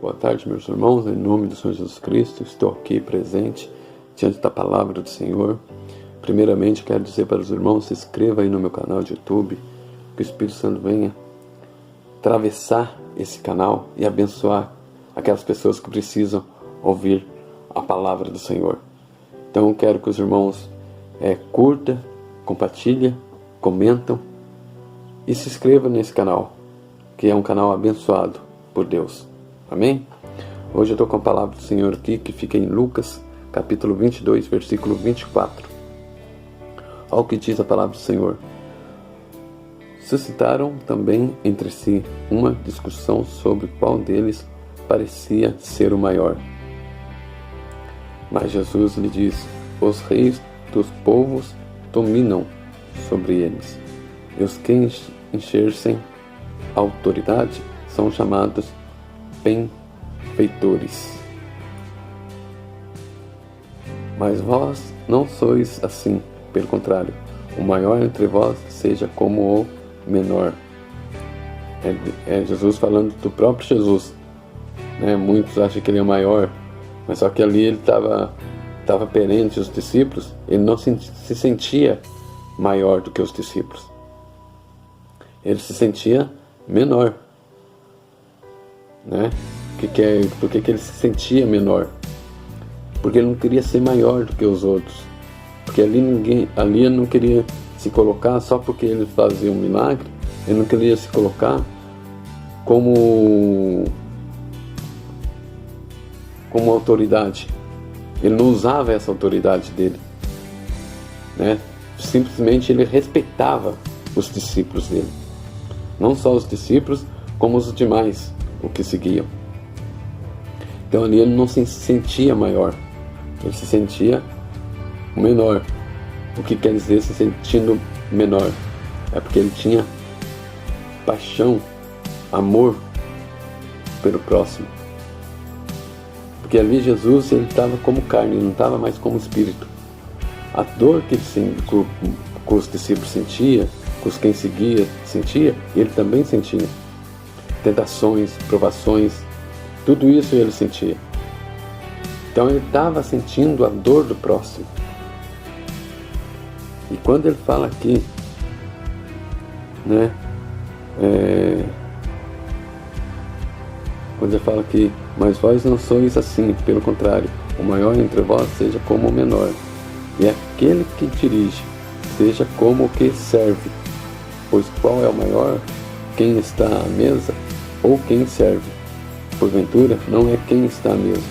Boa tarde, meus irmãos, em nome do Senhor Jesus Cristo, estou aqui presente diante da palavra do Senhor. Primeiramente, quero dizer para os irmãos, se inscreva aí no meu canal de YouTube, que o Espírito Santo venha atravessar esse canal e abençoar aquelas pessoas que precisam ouvir a palavra do Senhor. Então, quero que os irmãos curtam, compartilhem, comentam e se inscrevam nesse canal, que é um canal abençoado por Deus. Amém? Hoje eu estou com a palavra do Senhor aqui, que fica em Lucas, capítulo 22, versículo 24. Olha o que diz a palavra do Senhor. Suscitaram também entre si uma discussão sobre qual deles parecia ser o maior. Mas Jesus lhe diz: os reis dos povos dominam sobre eles, e os que exercem autoridade são chamados benfeitores. Mas vós não sois assim, pelo contrário, o maior entre vós seja como o menor. É Jesus falando do próprio Jesus, né? Muitos acham que ele é o maior, mas só que ali ele estava perante os discípulos, ele não se sentia maior do que os discípulos, ele se sentia menor, né? Por que ele se sentia menor? Porque ele não queria ser maior do que os outros, porque ali ele não queria se colocar só porque ele fazia um milagre, ele não queria se colocar como autoridade, ele não usava essa autoridade dele, né? Simplesmente ele respeitava os discípulos dele, não só os discípulos, como os demais, o que seguiam. Então ali ele não se sentia maior, ele se sentia menor. O que quer dizer se sentindo menor? É porque ele tinha paixão, amor pelo próximo. Porque ali Jesus estava como carne, ele não estava mais como espírito. A dor que os discípulos sentia, com quem seguia sentia, ele também sentia. Tentações, provações, tudo isso ele sentia. Então ele estava sentindo a dor do próximo. E quando ele fala aqui, né, quando ele fala aqui: mas vós não sois assim, pelo contrário, o maior entre vós seja como o menor, e aquele que dirige seja como o que serve. Pois qual é o maior? Quem está à mesa ou quem serve? Porventura não é quem está à mesa,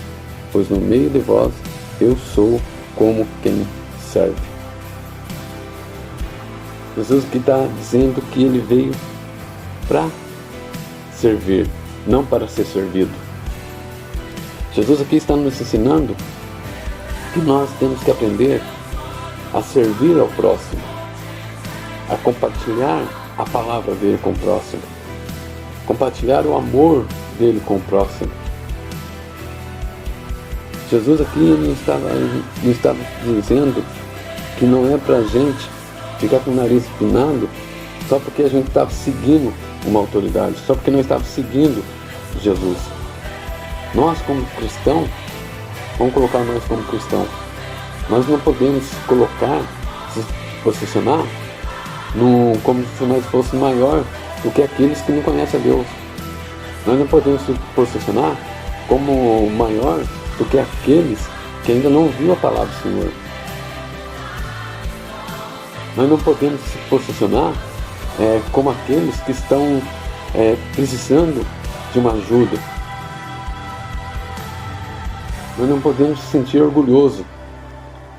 pois no meio de vós eu sou como quem serve. Jesus que está dizendo que ele veio para servir, não para ser servido. Jesus aqui está nos ensinando que nós temos que aprender a servir ao próximo, a compartilhar a palavra dele com o próximo, compartilhar o amor dele com o próximo. Jesus aqui não estava dizendo que não é para a gente ficar com o nariz empinado só porque a gente estava seguindo uma autoridade, só porque não estava seguindo Jesus. Nós como cristãos, vamos colocar nós como cristãos, nós não podemos se posicionar como se nós fôssemos maior do que aqueles que não conhecem a Deus. Nós não podemos se posicionar como maior do que aqueles que ainda não viram a palavra do Senhor. Nós não podemos se posicionar como aqueles que estão precisando de uma ajuda. Nós não podemos se sentir orgulhoso.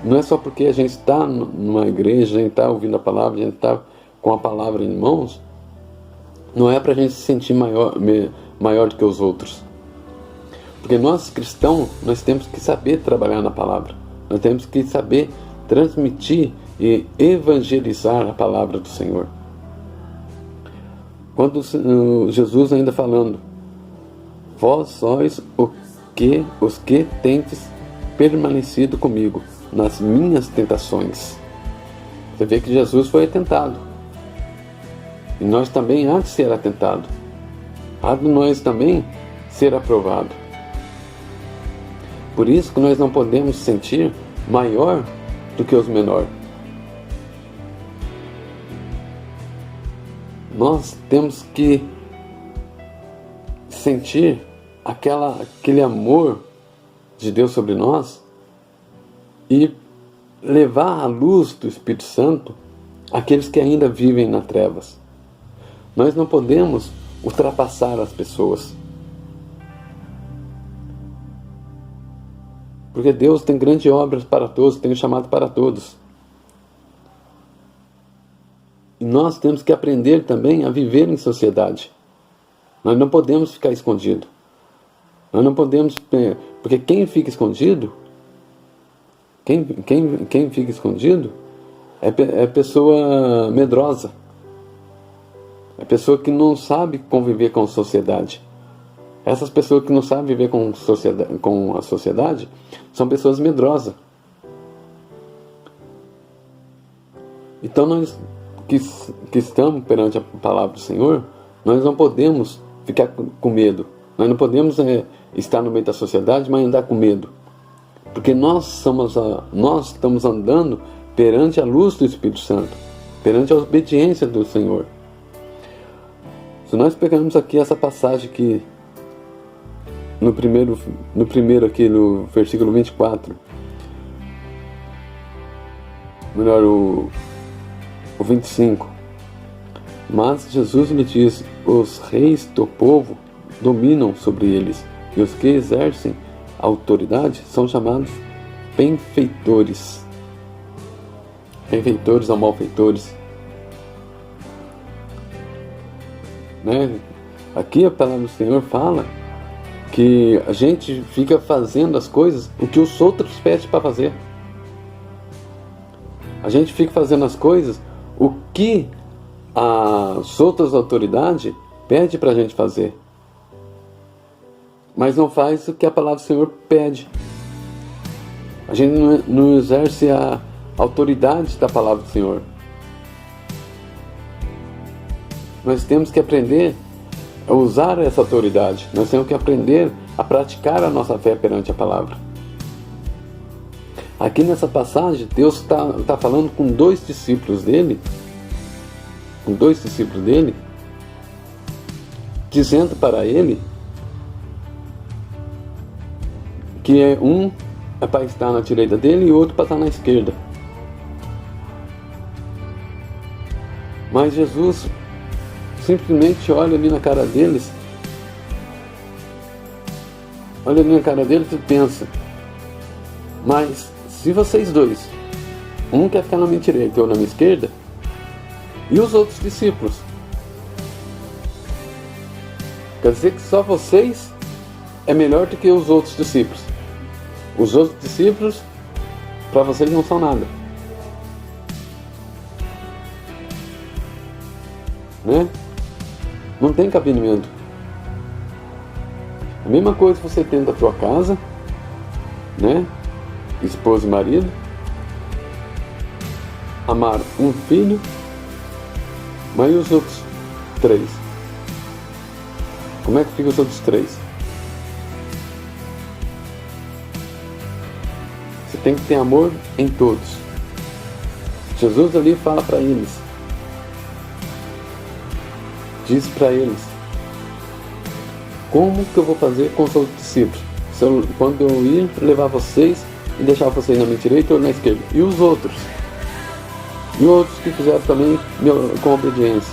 Não é só porque a gente está numa igreja, a gente está ouvindo a palavra, a gente está com a palavra em mãos, não é para a gente se sentir maior do que os outros. Porque nós cristãos, nós temos que saber trabalhar na palavra. Nós temos que saber transmitir e evangelizar a palavra do Senhor. Quando Jesus ainda falando: vós sois os que tendes permanecido comigo nas minhas tentações. Você vê que Jesus foi tentado. E nós também há de ser atentado. Há de nós também ser aprovado. Por isso que nós não podemos sentir maior do que os menores. Nós temos que sentir aquele amor de Deus sobre nós e levar a luz do Espírito Santo àqueles que ainda vivem nas trevas. Nós não podemos ultrapassar as pessoas, porque Deus tem grandes obras para todos, tem um chamado para todos. E nós temos que aprender também a viver em sociedade. Nós não podemos ficar escondido. Nós não podemos, porque quem fica escondido, quem fica escondido é pessoa medrosa. É pessoa que não sabe conviver com a sociedade. Essas pessoas que não sabem viver com a sociedade são pessoas medrosas. Então nós que estamos perante a palavra do Senhor, nós não podemos ficar com medo. Nós não podemos estar no meio da sociedade, mas andar com medo. Porque nós estamos andando perante a luz do Espírito Santo, perante a obediência do Senhor. Se nós pegarmos aqui essa passagem aqui, no primeiro aqui no versículo 24, melhor o 25. Mas Jesus lhe diz: os reis do povo dominam sobre eles, e os que exercem a autoridade são chamados benfeitores. Benfeitores ou malfeitores. Aqui a palavra do Senhor fala que a gente fica fazendo as coisas o que os outros pedem para fazer. A gente fica fazendo as coisas o que as outras autoridades pedem para a gente fazer, mas não faz o que a palavra do Senhor pede. A gente não exerce a autoridade da palavra do Senhor. Nós temos que aprender a usar essa autoridade. Nós temos que aprender a praticar a nossa fé perante a palavra. Aqui nessa passagem, Deus está falando com dois discípulos dele, dizendo para ele que um é para estar na direita dele e o outro para estar na esquerda. Mas Jesus simplesmente olha ali na cara deles, e pensa: mas se vocês dois, um quer ficar na minha direita ou na minha esquerda, e os outros discípulos? Quer dizer que só vocês é melhor do que os outros discípulos. Os outros discípulos, para vocês, não são nada. Não tem cabimento. A mesma coisa que você tem da tua casa, esposa e marido, amar um filho, mas e os outros 3? Como é que ficam os outros 3? Você tem que ter amor em todos. Jesus ali fala para eles, diz para eles: como que eu vou fazer com os outros discípulos? Quando eu ir levar vocês e deixar vocês na minha direita ou na esquerda? E os outros? E outros que fizeram também com obediência?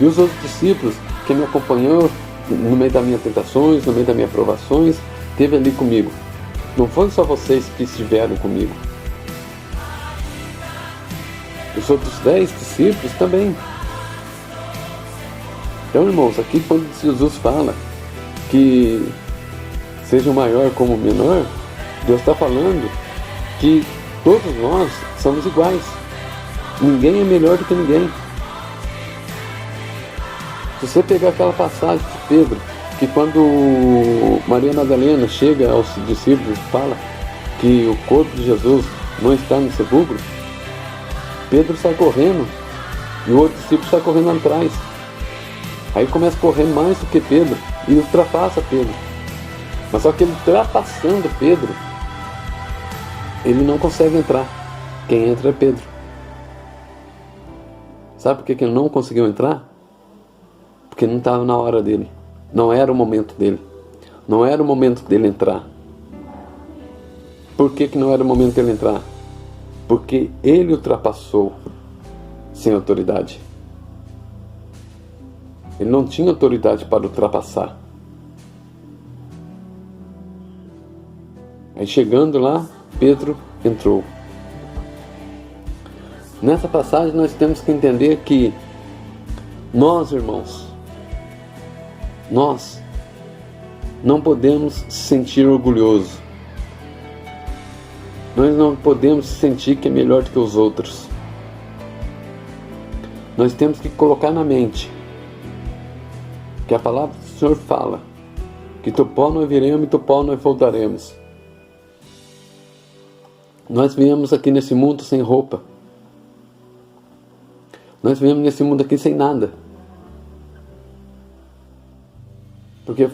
E os outros discípulos que me acompanhou no meio das minhas tentações, no meio das minhas provações, esteve ali comigo? Não foi só vocês que estiveram comigo. Os outros 10 discípulos também. Então, irmãos, aqui quando Jesus fala que seja o maior como o menor, Deus está falando que todos nós somos iguais. Ninguém é melhor do que ninguém. Se você pegar aquela passagem de Pedro, que quando Maria Madalena chega aos discípulos e fala que o corpo de Jesus não está no sepulcro, Pedro sai correndo e o outro discípulo sai correndo atrás. Aí começa a correr mais do que Pedro e ultrapassa Pedro. Mas só que ele ultrapassando Pedro, ele não consegue entrar. Quem entra é Pedro. Sabe por que ele não conseguiu entrar? Porque não estava na hora dele. Não era o momento dele. Não era o momento dele entrar. Por que não era o momento dele entrar? Porque ele ultrapassou sem autoridade. Ele não tinha autoridade para ultrapassar. Aí chegando lá, Pedro entrou. Nessa passagem nós temos que entender que nós, irmãos, nós não podemos se sentir orgulhosos. Nós não podemos sentir que é melhor do que os outros. Nós temos que colocar na mente que a palavra do Senhor fala que do pó nós viremos e do pó nós voltaremos. Nós viemos aqui nesse mundo sem roupa. Nós viemos nesse mundo aqui sem nada. Porque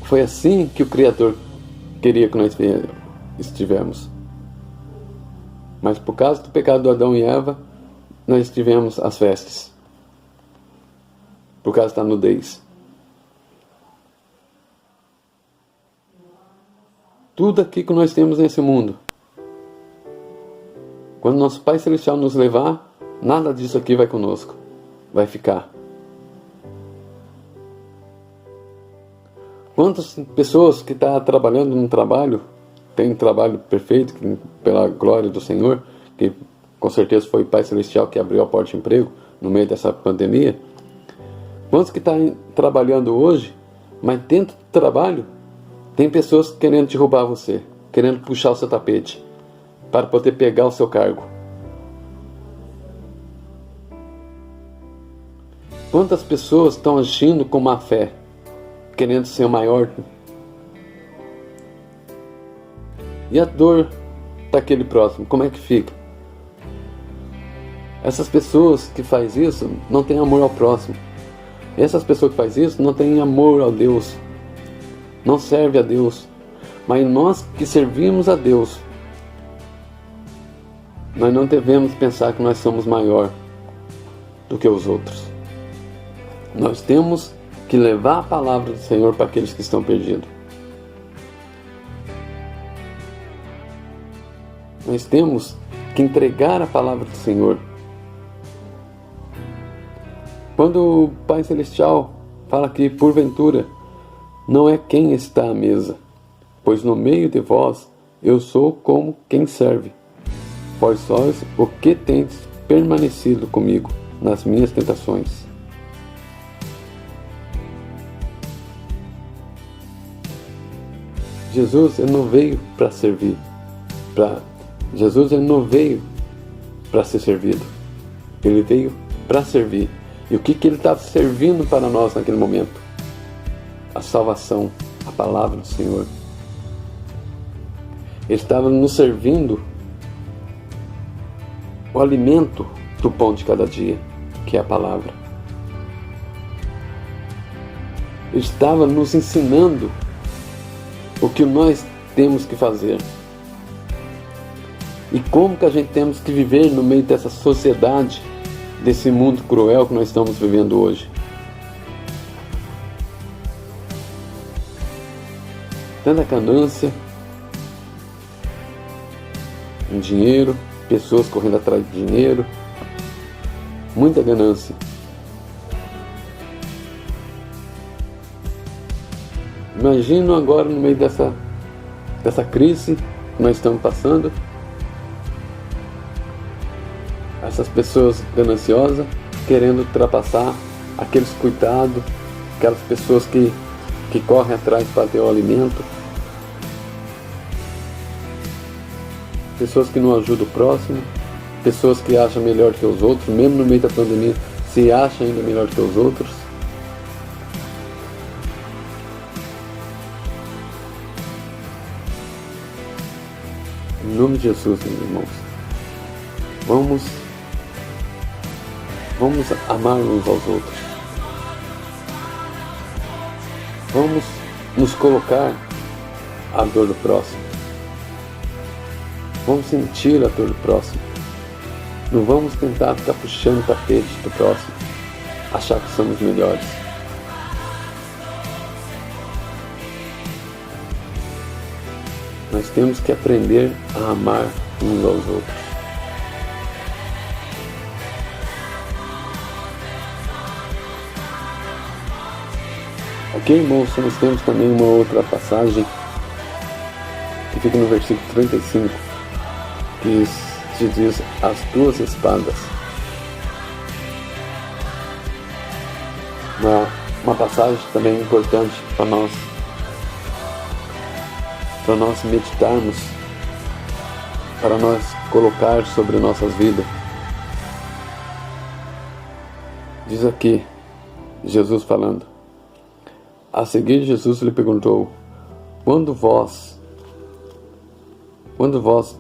foi assim que o Criador queria que nós estivéssemos. Mas por causa do pecado do Adão e Eva, nós tivemos as vestes. Por causa da nudez. Tudo aqui que nós temos nesse mundo, quando nosso Pai Celestial nos levar, nada disso aqui vai conosco. Vai ficar. Quantas pessoas que estão trabalhando num trabalho, tem um trabalho perfeito, pela glória do Senhor, que com certeza foi o Pai Celestial que abriu a porta de emprego no meio dessa pandemia. Quantos que estão trabalhando hoje, mas dentro do trabalho, tem pessoas querendo derrubar você, querendo puxar o seu tapete, para poder pegar o seu cargo. Quantas pessoas estão agindo com má fé, querendo ser o maior? E a dor daquele próximo, como é que fica? Essas pessoas que fazem isso não têm amor ao próximo. Essas pessoas que fazem isso não têm amor ao Deus. Não servem a Deus. Mas nós que servimos a Deus, nós não devemos pensar que nós somos maior do que os outros. Nós temos que levar a palavra do Senhor para aqueles que estão perdidos. Nós temos que entregar a palavra do Senhor. Quando o Pai Celestial fala que, porventura, não é quem está à mesa, pois no meio de vós eu sou como quem serve. Vós sois o que tendes permanecido comigo nas minhas tentações. Jesus ele não veio para servir. Jesus ele não veio para ser servido. Ele veio para servir. E o que ele estava servindo para nós naquele momento? A salvação, a palavra do Senhor. Ele estava nos servindo o alimento do pão de cada dia, que é a palavra. Ele estava nos ensinando o que nós temos que fazer. E como que a gente temos que viver no meio dessa sociedade, desse mundo cruel que nós estamos vivendo hoje. Tanta ganância, em dinheiro, pessoas correndo atrás de dinheiro, muita ganância. Imagino agora no meio dessa crise que nós estamos passando, essas pessoas gananciosas querendo ultrapassar aqueles cuidados, aquelas pessoas que correm atrás para ter o alimento, pessoas que não ajudam o próximo, pessoas que acham melhor que os outros, mesmo no meio da pandemia, se acham ainda melhor que os outros. Em nome de Jesus, meus irmãos, vamos amar uns aos outros. Vamos nos colocar a dor do próximo. Vamos sentir a dor do próximo. Não vamos tentar ficar puxando o tapete do próximo, achar que somos melhores. Nós temos que aprender a amar uns aos outros. Aqui, irmãos, nós temos também uma outra passagem que fica no versículo 35, que diz: as tuas espadas. Uma passagem também importante para nós meditarmos, para nós colocar sobre nossas vidas. Diz aqui, Jesus falando. A seguir, Jesus lhe perguntou: Quando vós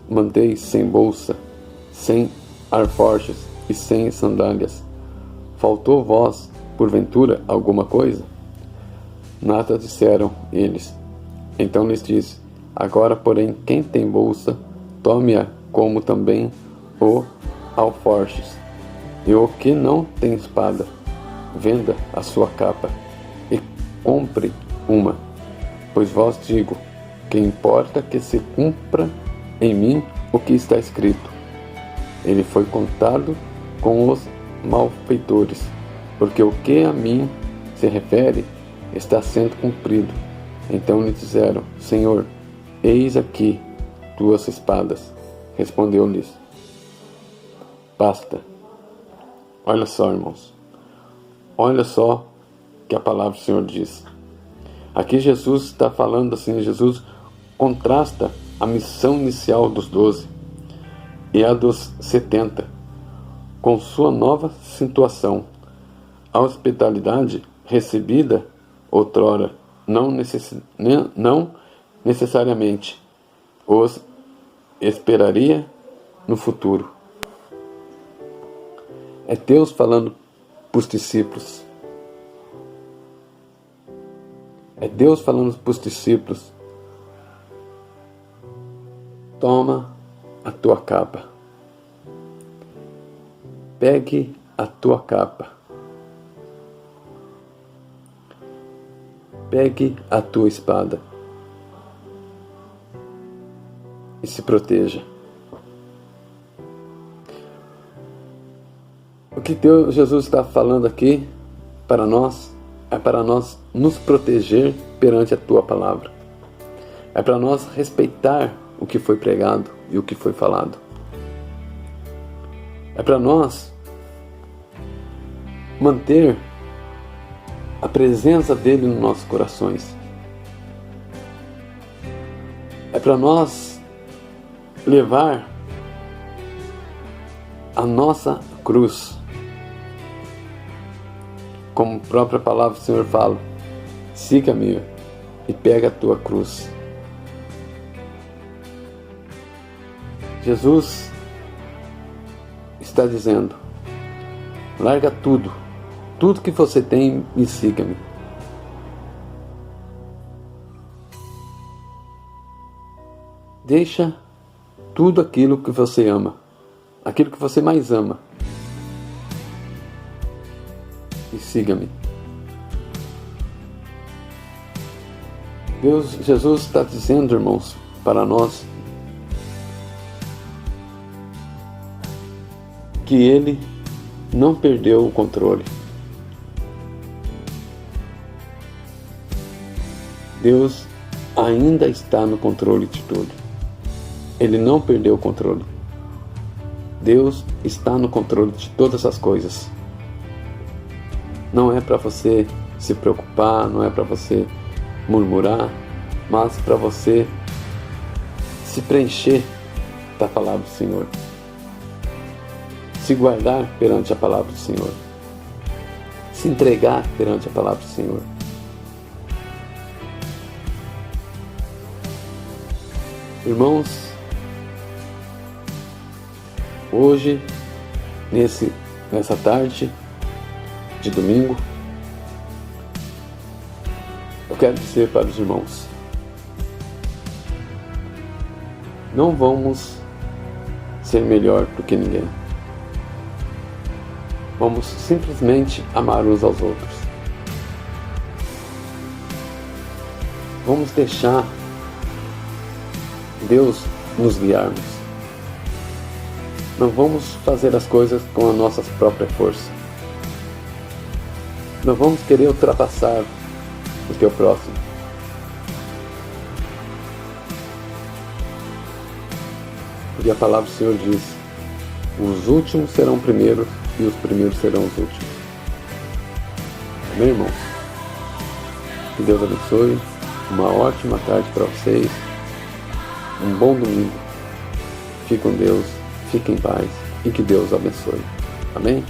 mandeis sem bolsa, sem alforjes e sem sandálias, faltou vós, porventura, alguma coisa? Nada, disseram eles. Então lhes disse: Agora, porém, quem tem bolsa, tome-a, como também o alforjes. E o que não tem espada, venda a sua capa e compre uma. Pois vós digo que importa que se cumpra em mim o que está escrito. Ele foi contado com os malfeitores, porque o que a mim se refere está sendo cumprido. Então lhe disseram: Senhor, eis aqui duas espadas. Respondeu-lhes: Basta. Olha só, irmãos. Olha só que a palavra do Senhor diz. Aqui Jesus está falando assim, Jesus contrasta a missão inicial dos 12 e a dos 70 com sua nova situação. A hospitalidade recebida outrora não necessariamente os esperaria no futuro. É Deus falando para os discípulos. É Deus falando para os discípulos: toma a tua capa. Pegue a tua capa. Pegue a tua espada. E se proteja. O que Jesus está falando aqui para nós é para nós nos proteger perante a tua palavra. É para nós respeitar o que foi pregado e o que foi falado. É para nós manter a presença dele nos nossos corações. É para nós levar a nossa cruz. Como a própria palavra do Senhor fala: siga-me e pega a tua cruz. Jesus está dizendo: larga tudo que você tem e siga-me. Deixa tudo aquilo que você ama, aquilo que você mais ama, e siga-me. Jesus está dizendo, irmãos, para nós, que Ele não perdeu o controle. Deus ainda está no controle de tudo. Ele não perdeu o controle. Deus está no controle de todas as coisas. Não é para você se preocupar, não é para você murmurar, mas para você se preencher da palavra do Senhor. Se guardar perante a palavra do Senhor. Se entregar perante a palavra do Senhor. Irmãos, hoje, nessa tarde de domingo, eu quero dizer para os irmãos: Não vamos ser melhor do que ninguém. Vamos simplesmente amar uns aos outros. Vamos deixar Deus nos guiarmos. Não vamos fazer as coisas com a nossa própria força. Não vamos querer ultrapassar o teu próximo. E a palavra do Senhor diz: os últimos serão primeiros e os primeiros serão os últimos. Amém, irmãos? Que Deus abençoe. Uma ótima tarde para vocês. Um bom domingo. Fique com Deus, fique em paz e que Deus abençoe. Amém?